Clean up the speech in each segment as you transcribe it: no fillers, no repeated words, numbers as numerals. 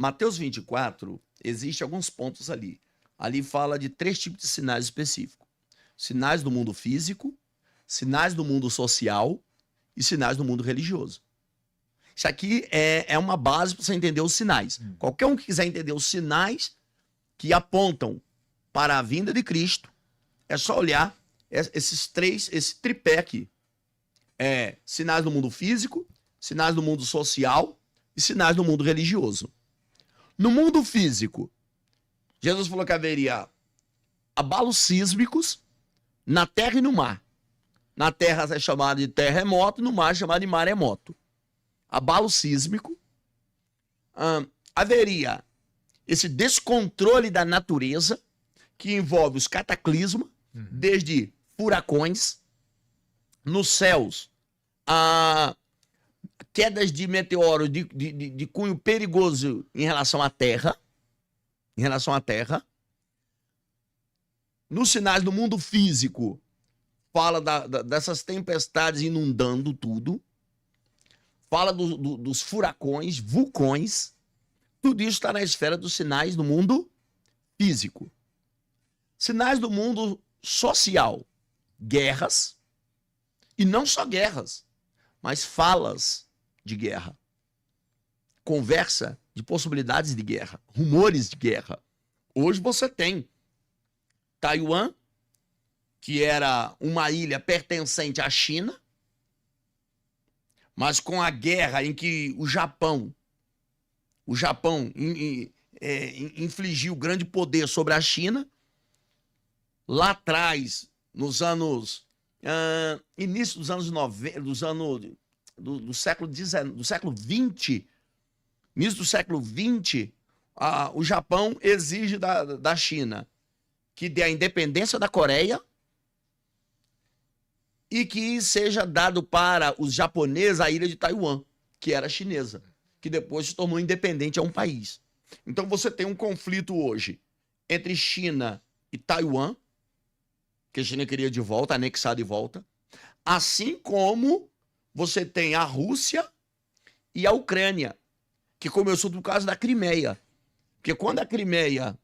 Mateus 24, existe alguns pontos ali. Ali fala de 3 tipos de sinais específicos. Sinais do mundo físico, sinais do mundo social e sinais do mundo religioso. Isso aqui é uma base para você entender os sinais. Qualquer um que quiser entender os sinais que apontam para a vinda de Cristo, é só olhar esse tripé aqui. Sinais do mundo físico, sinais do mundo social e sinais do mundo religioso. No mundo físico, Jesus falou que haveria abalos sísmicos na terra e no mar. Na terra é chamado de terremoto, no mar é chamado de maremoto. Abalo sísmico. Haveria esse descontrole da natureza que envolve os cataclismas, desde furacões, nos céus, quedas de meteoros de cunho perigoso em relação à Terra, Nos sinais do mundo físico, fala dessas tempestades inundando tudo, fala dos furacões, vulcões, tudo isso está na esfera dos sinais do mundo físico. Sinais do mundo social, guerras, e não só guerras, mas falas de guerra, conversa de possibilidades de guerra, rumores de guerra. Hoje você tem Taiwan, que era uma ilha pertencente à China, mas com a guerra em que o Japão infligiu grande poder sobre a China, lá atrás, nos anos início dos anos 90, do século XIX, do século XX, início do século XX, o Japão exige da China que dê a independência da Coreia e que seja dado para os japoneses a ilha de Taiwan, que era chinesa, que depois se tornou independente a um país. Então você tem um conflito hoje entre China e Taiwan, que a China queria de volta, anexar de volta, assim como você tem a Rússia e a Ucrânia, que começou por causa da Crimeia. Porque quando a Crimeia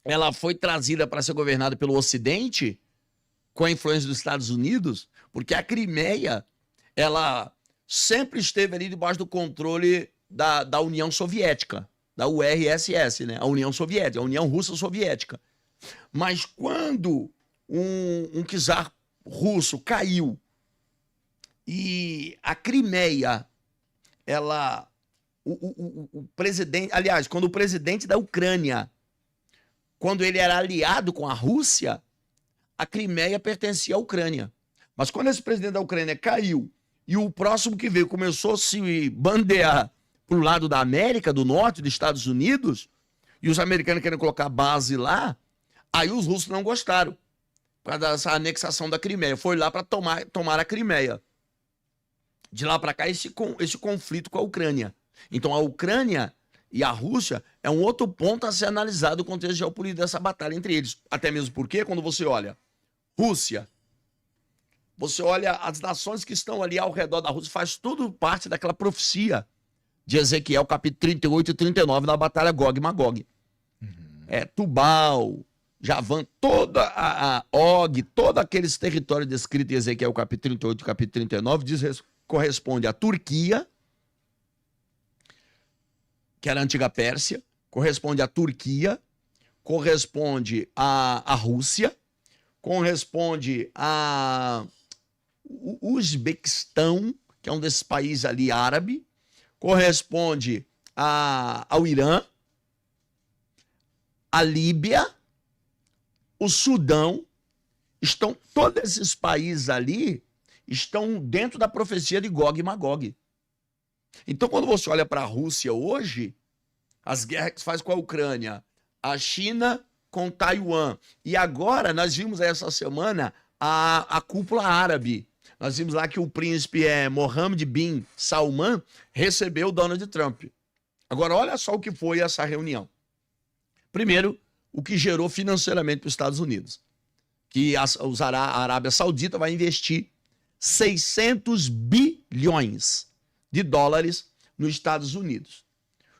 ela foi trazida para ser governada pelo Ocidente, com a influência dos Estados Unidos, porque a Crimeia ela sempre esteve ali debaixo do controle da União Soviética, da URSS, né? A União Soviética, a União Russa Soviética. Mas quando um czar russo caiu e a Crimeia, o presidente, aliás, quando o presidente da Ucrânia, quando ele era aliado com a Rússia, a Crimeia pertencia à Ucrânia. Mas quando esse presidente da Ucrânia caiu e o próximo que veio começou a se bandear para o lado da América do Norte, dos Estados Unidos, e os americanos querem colocar base lá, aí os russos não gostaram por causa dessa anexação da Crimeia. Foi lá para tomar a Crimeia. De lá para cá, esse conflito com a Ucrânia. Então, a Ucrânia e a Rússia é um outro ponto a ser analisado no contexto geopolítico dessa batalha entre eles. Até mesmo porque, quando você olha Rússia, você olha as nações que estão ali ao redor da Rússia, faz tudo parte daquela profecia de Ezequiel, capítulo 38 e 39, da batalha Gog e Magog. Tubal, Javã, toda a Og, todos aqueles territórios descritos em Ezequiel, capítulo 38 e capítulo 39, corresponde à Turquia, que era a antiga Pérsia, corresponde à Turquia, corresponde à Rússia, corresponde a Uzbequistão, que é um desses países ali árabe, corresponde ao Irã, a Líbia, o Sudão, todos esses países ali estão dentro da profecia de Gog e Magog. Então, quando você olha para a Rússia hoje, as guerras que se faz com a Ucrânia, a China com Taiwan, e agora nós vimos essa semana a cúpula árabe. Nós vimos lá que o príncipe Mohammed bin Salman recebeu Donald Trump. Agora, olha só o que foi essa reunião. Primeiro, o que gerou financeiramente para os Estados Unidos, que a Arábia Saudita vai investir 600 bilhões de dólares nos Estados Unidos.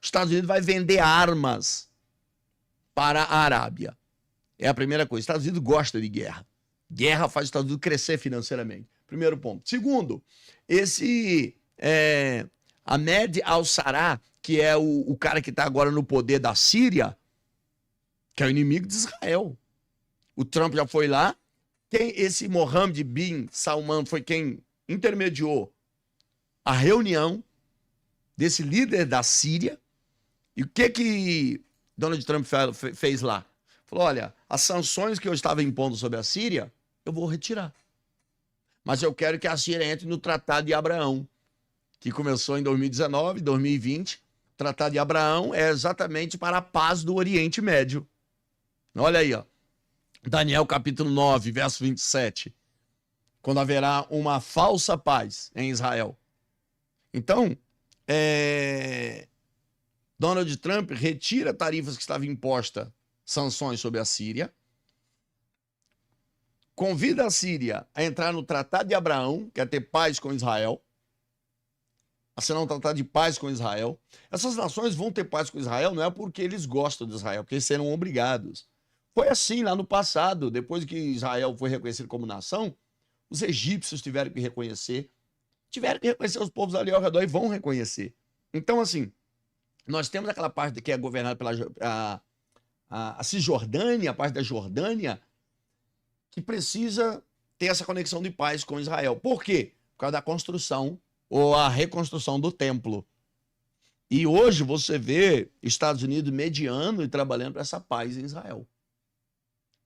Os Estados Unidos vai vender armas para a Arábia. É a primeira coisa. Os Estados Unidos gosta de guerra. Guerra faz os Estados Unidos crescer financeiramente. Primeiro ponto. Segundo, Ahmed al-Sarraj, que é o cara que está agora no poder da Síria, que é o inimigo de Israel. O Trump já foi lá. Esse Mohammed bin Salman foi quem intermediou a reunião desse líder da Síria. E o que Donald Trump fez lá? Falou, olha, as sanções que eu estava impondo sobre a Síria, eu vou retirar. Mas eu quero que a Síria entre no Tratado de Abraão, que começou em 2019, 2020. O Tratado de Abraão é exatamente para a paz do Oriente Médio. Olha aí, ó. Daniel capítulo 9, verso 27. Quando haverá uma falsa paz em Israel. Então, Donald Trump retira tarifas que estavam impostas, sanções sobre a Síria, convida a Síria a entrar no Tratado de Abraão, que é ter paz com Israel, assinar um tratado de paz com Israel. Essas nações vão ter paz com Israel não é porque eles gostam de Israel, porque eles serão obrigados. Foi assim lá no passado, depois que Israel foi reconhecido como nação, os egípcios tiveram que reconhecer os povos ali ao redor e vão reconhecer. Então, assim, nós temos aquela parte que é governada pela a Cisjordânia, a parte da Jordânia, que precisa ter essa conexão de paz com Israel. Por quê? Por causa da construção ou a reconstrução do templo. E hoje você vê Estados Unidos mediando e trabalhando para essa paz em Israel.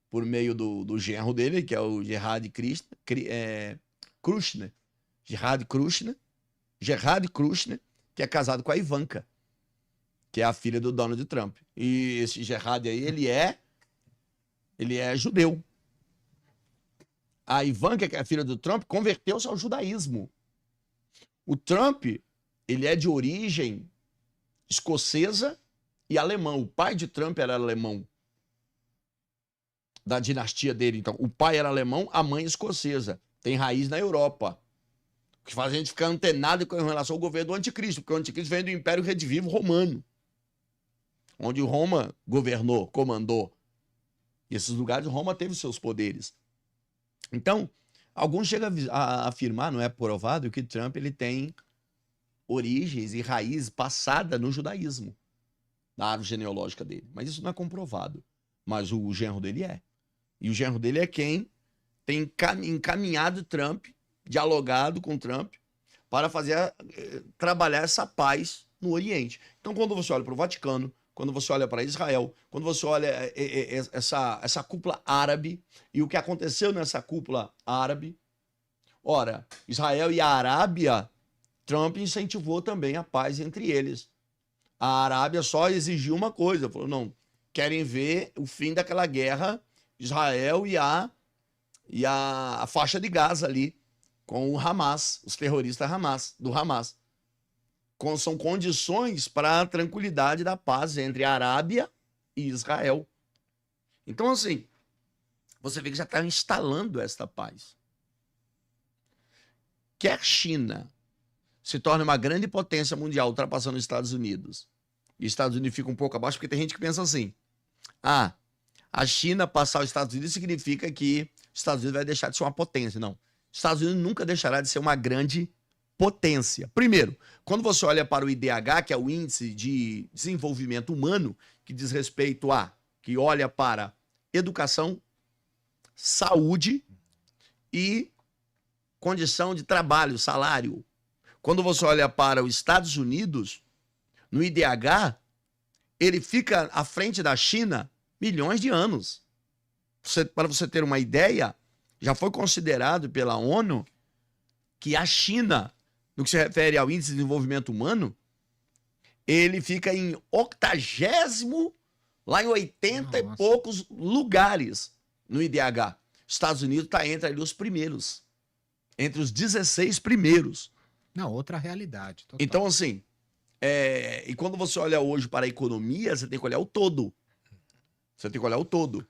Por meio do genro dele, que é o Gerard Kushner. Gerard Kushner, que é casado com a Ivanka, que é a filha do Donald Trump. E esse Gerard aí, ele é judeu. A Ivanka, que é a filha do Trump, converteu-se ao judaísmo. O Trump, ele é de origem escocesa e alemão. O pai de Trump era alemão. Da dinastia dele, então. O pai era alemão, a mãe escocesa. Tem raiz na Europa. O que faz a gente ficar antenado com relação ao governo do anticristo, porque o anticristo vem do Império Redivivo Romano, onde Roma governou, comandou. E esses lugares, Roma teve seus poderes. Então, alguns chegam a afirmar, não é provado, que Trump ele tem origens e raiz passada no judaísmo, na árvore genealógica dele. Mas isso não é comprovado. Mas o genro dele é. E o genro dele é quem tem encaminhado Trump, dialogado com Trump, para trabalhar essa paz no Oriente. Então, quando você olha para o Vaticano, quando você olha para Israel, quando você olha essa cúpula árabe e o que aconteceu nessa cúpula árabe, ora, Israel e a Arábia, Trump incentivou também a paz entre eles. A Arábia só exigiu uma coisa, falou, não, querem ver o fim daquela guerra, Israel e a faixa de Gaza ali, com o Hamas, os terroristas do Hamas. São condições para a tranquilidade da paz entre a Arábia e Israel. Então, assim, você vê que já está instalando esta paz. Quer China se torne uma grande potência mundial, ultrapassando os Estados Unidos, e os Estados Unidos fica um pouco abaixo, porque tem gente que pensa assim, a China passar os Estados Unidos significa que os Estados Unidos vai deixar de ser uma potência. Não. Os Estados Unidos nunca deixará de ser uma grande potência. Primeiro, quando você olha para o IDH, que é o Índice de Desenvolvimento Humano, que diz respeito que olha para educação, saúde e condição de trabalho, salário. Quando você olha para os Estados Unidos, no IDH, ele fica à frente da China milhões de anos. Para você ter uma ideia, já foi considerado pela ONU que a China, no que se refere ao Índice de Desenvolvimento Humano, ele fica em 80º, lá em 80 e poucos lugares no IDH. Estados Unidos está entre ali os primeiros, entre os 16 primeiros. Não, outra realidade. Total. Então, assim, e quando você olha hoje para a economia, você tem que olhar o todo. Você tem que olhar o todo.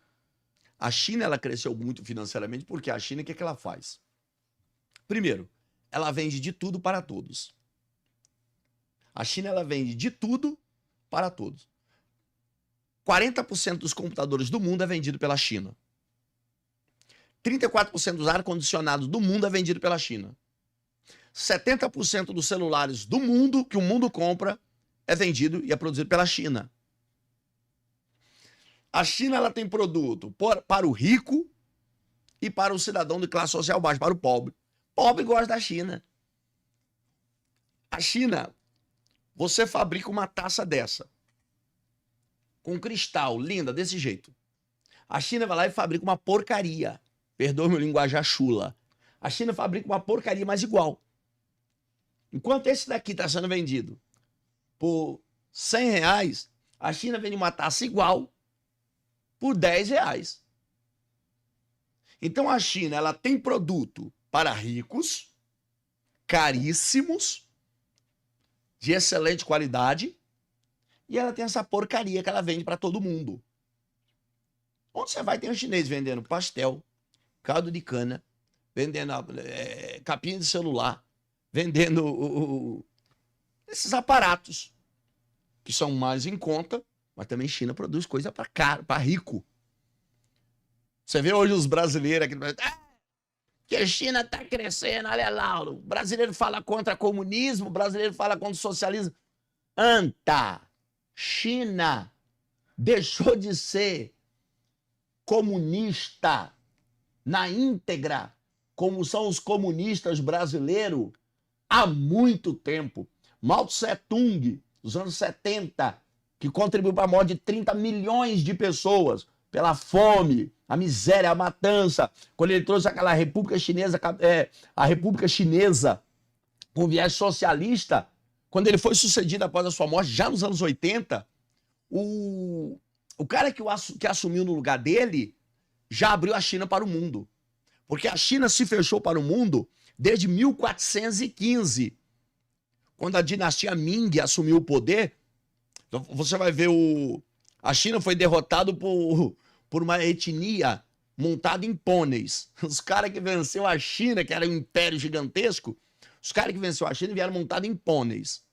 A China, ela cresceu muito financeiramente porque a China, o que é que ela faz? Primeiro, ela vende de tudo para todos. A China, ela vende de tudo para todos. 40% dos computadores do mundo é vendido pela China. 34% dos ar-condicionados do mundo é vendido pela China. 70% dos celulares do mundo, que o mundo compra, é vendido e é produzido pela China. A China ela tem produto para o rico e para o cidadão de classe social baixa, para o pobre. Pobre gosta da China. A China, você fabrica uma taça dessa, com cristal, linda, desse jeito. A China vai lá e fabrica uma porcaria. Perdoa meu linguajar chula. A China fabrica uma porcaria, mas igual. Enquanto esse daqui está sendo vendido por R$100, a China vende uma taça igual por R$10. Então a China ela tem produto para ricos, caríssimos, de excelente qualidade, e ela tem essa porcaria que ela vende para todo mundo. Onde você vai, tem um chinês vendendo pastel, caldo de cana, vendendo capinha de celular, vendendo esses aparatos que são mais em conta, mas também China produz coisa para caro, para rico. Você vê hoje os brasileiros aqui no Brasil, que a China está crescendo, olha lá, o brasileiro fala contra comunismo, o brasileiro fala contra socialismo. China deixou de ser comunista na íntegra, como são os comunistas brasileiros, há muito tempo. Mao Tse-tung, nos anos 70, que contribuiu para a morte de 30 milhões de pessoas pela fome, a miséria, a matança, quando ele trouxe aquela República Chinesa, a República Chinesa com viés socialista, quando ele foi sucedido após a sua morte, já nos anos 80, o cara que assumiu no lugar dele já abriu a China para o mundo. Porque a China se fechou para o mundo desde 1415, quando a dinastia Ming assumiu o poder. Então, você vai ver a China foi derrotada por uma etnia montada em pôneis. Os caras que venceu a China, que era um império gigantesco, os caras que venceu a China vieram montados em pôneis,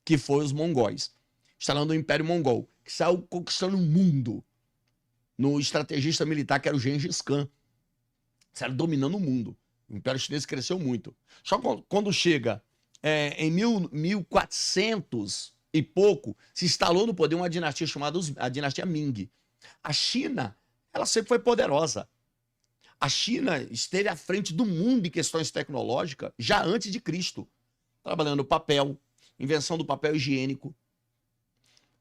que foi os mongóis. Instalando o Império Mongol, que saiu conquistando o mundo. No estrategista militar, que era o Gengis Khan. Saiu dominando o mundo. O Império Chinês cresceu muito. Só quando chega em 1400 e pouco, se instalou no poder uma dinastia chamada a dinastia Ming. A China, ela sempre foi poderosa. A China esteve à frente do mundo em questões tecnológicas já antes de Cristo. Trabalhando papel, invenção do papel higiênico.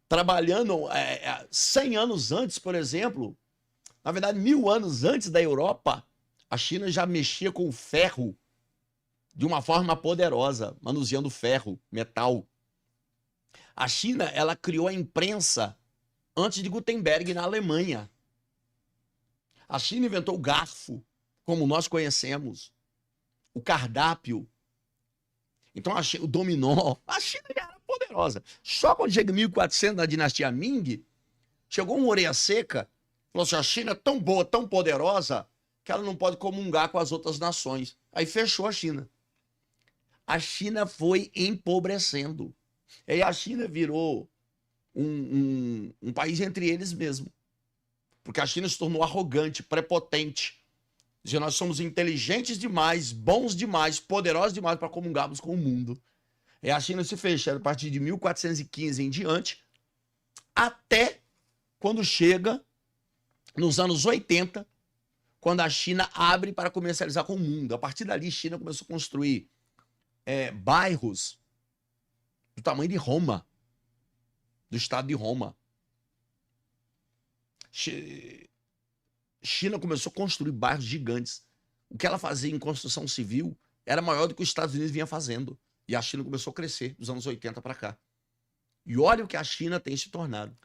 Trabalhando 100 anos antes, por exemplo, na verdade 1000 anos antes da Europa, a China já mexia com o ferro de uma forma poderosa, manuseando ferro, metal. A China, ela criou a imprensa antes de Gutenberg na Alemanha. A China inventou o garfo, como nós conhecemos, o cardápio. Então, o dominó. A China já era poderosa. Só quando chega em 1400, na dinastia Ming, chegou um orelha seca, falou assim, a China é tão boa, tão poderosa, que ela não pode comungar com as outras nações. Aí fechou a China. A China foi empobrecendo. E aí a China virou um país entre eles mesmo. Porque a China se tornou arrogante, prepotente. Dizendo, nós somos inteligentes demais, bons demais, poderosos demais para comungarmos com o mundo. E a China se fecha a partir de 1415 em diante, até quando chega nos anos 80, quando a China abre para comercializar com o mundo. A partir dali, a China começou a construir bairros do tamanho de Roma, do estado de Roma. China começou a construir bairros gigantes. O que ela fazia em construção civil era maior do que os Estados Unidos vinha fazendo. E a China começou a crescer dos anos 80 para cá. E olha o que a China tem se tornado.